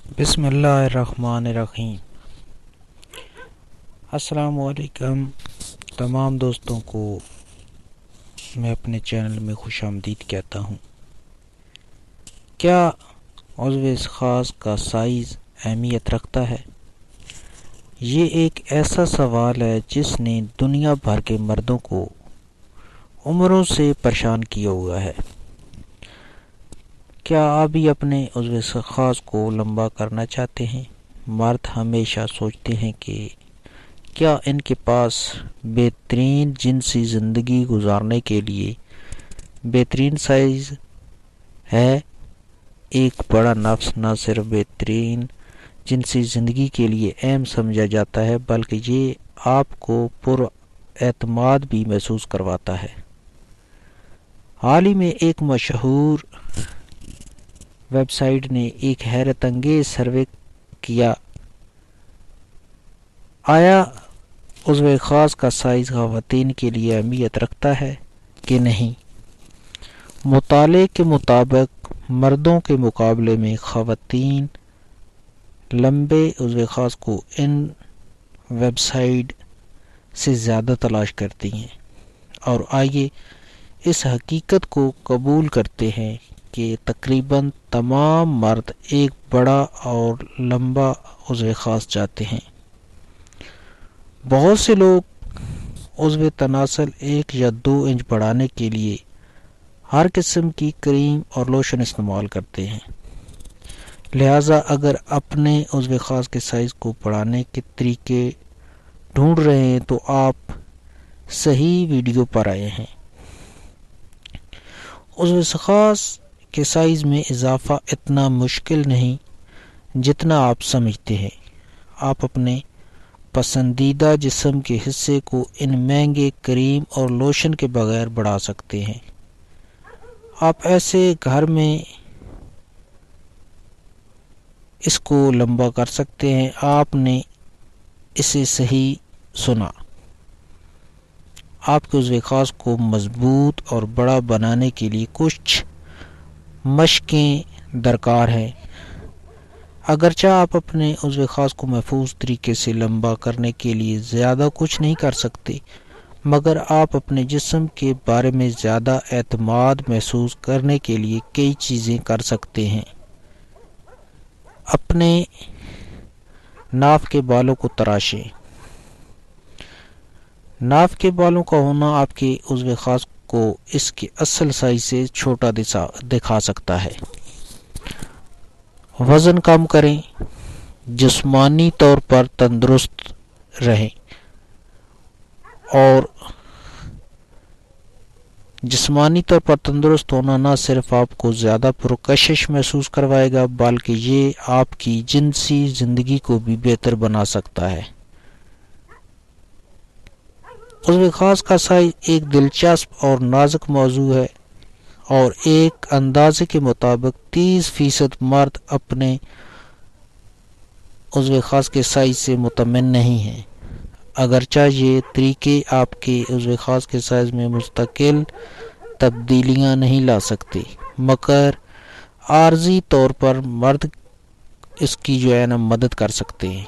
بسم اللہ الرحمن الرحیم۔ السلام علیکم تمام دوستوں کو میں اپنے چینل میں خوش آمدید کہتا ہوں۔ کیا عضو خاص کا سائز اہمیت رکھتا ہے؟ یہ ایک ایسا سوال ہے جس نے دنیا بھر کے مردوں کو عمروں سے پریشان کیا ہوا ہے۔ کیا آپ بھی اپنے عضو خاص کو لمبا کرنا چاہتے ہیں؟ مرد ہمیشہ سوچتے ہیں کہ کیا ان کے پاس بہترین جنسی زندگی گزارنے کے لیے بہترین سائز ہے۔ ایک بڑا نفس نہ صرف بہترین جنسی زندگی کے لیے اہم سمجھا جاتا ہے بلکہ یہ آپ کو پر اعتماد بھی محسوس کرواتا ہے۔ حال ہی میں ایک مشہور ویب سائٹ نے ایک حیرت انگیز سروے کیا، آیا عضو خاص کا سائز خواتین کے لیے اہمیت رکھتا ہے کہ نہیں؟ مطالعے کے مطابق مردوں کے مقابلے میں خواتین لمبے عضو خاص کو ان ویب سائٹ سے زیادہ تلاش کرتی ہیں، اور آئیے اس حقیقت کو قبول کرتے ہیں کہ تقریباً تمام مرد ایک بڑا اور لمبا عضو خاص چاہتے ہیں۔ بہت سے لوگ عضو تناسل 1 یا 2 انچ بڑھانے کے لیے ہر قسم کی کریم اور لوشن استعمال کرتے ہیں۔ لہٰذا اگر اپنے عضو خاص کے سائز کو بڑھانے کے طریقے ڈھونڈ رہے ہیں تو آپ صحیح ویڈیو پر آئے ہیں۔ عضو خاص کے سائز میں اضافہ اتنا مشکل نہیں جتنا آپ سمجھتے ہیں۔ آپ اپنے پسندیدہ جسم کے حصے کو ان مہنگے کریم اور لوشن کے بغیر بڑھا سکتے ہیں۔ آپ ایسے گھر میں اس کو لمبا کر سکتے ہیں۔ آپ نے اسے صحیح سنا۔ آپ کے عضو خاص کو مضبوط اور بڑا بنانے کے لیے کچھ مشقیں درکار ہیں۔ اگرچہ آپ اپنے عضو خاص کو محفوظ طریقے سے لمبا کرنے کے لیے زیادہ کچھ نہیں کر سکتے، مگر آپ اپنے جسم کے بارے میں زیادہ اعتماد محسوس کرنے کے لیے کئی چیزیں کر سکتے ہیں۔ اپنے ناف کے بالوں کو تراشیں۔ ناف کے بالوں کا ہونا آپ کے عضو خاص کو اس کے اصل سائز سے چھوٹا دکھا سکتا ہے۔ وزن کم کریں۔ جسمانی طور پر تندرست رہیں، اور جسمانی طور پر تندرست ہونا نہ صرف آپ کو زیادہ پرکشش محسوس کروائے گا بلکہ یہ آپ کی جنسی زندگی کو بھی بہتر بنا سکتا ہے۔ عضو خاص کا سائز ایک دلچسپ اور نازک موضوع ہے، اور ایک اندازے کے مطابق 30% مرد اپنے عضو خاص کے سائز سے مطمئن نہیں ہیں۔ اگرچہ یہ طریقے آپ کے عضو خاص کے سائز میں مستقل تبدیلیاں نہیں لا سکتے، مگر عارضی طور پر مرد اس کی مدد کر سکتے ہیں۔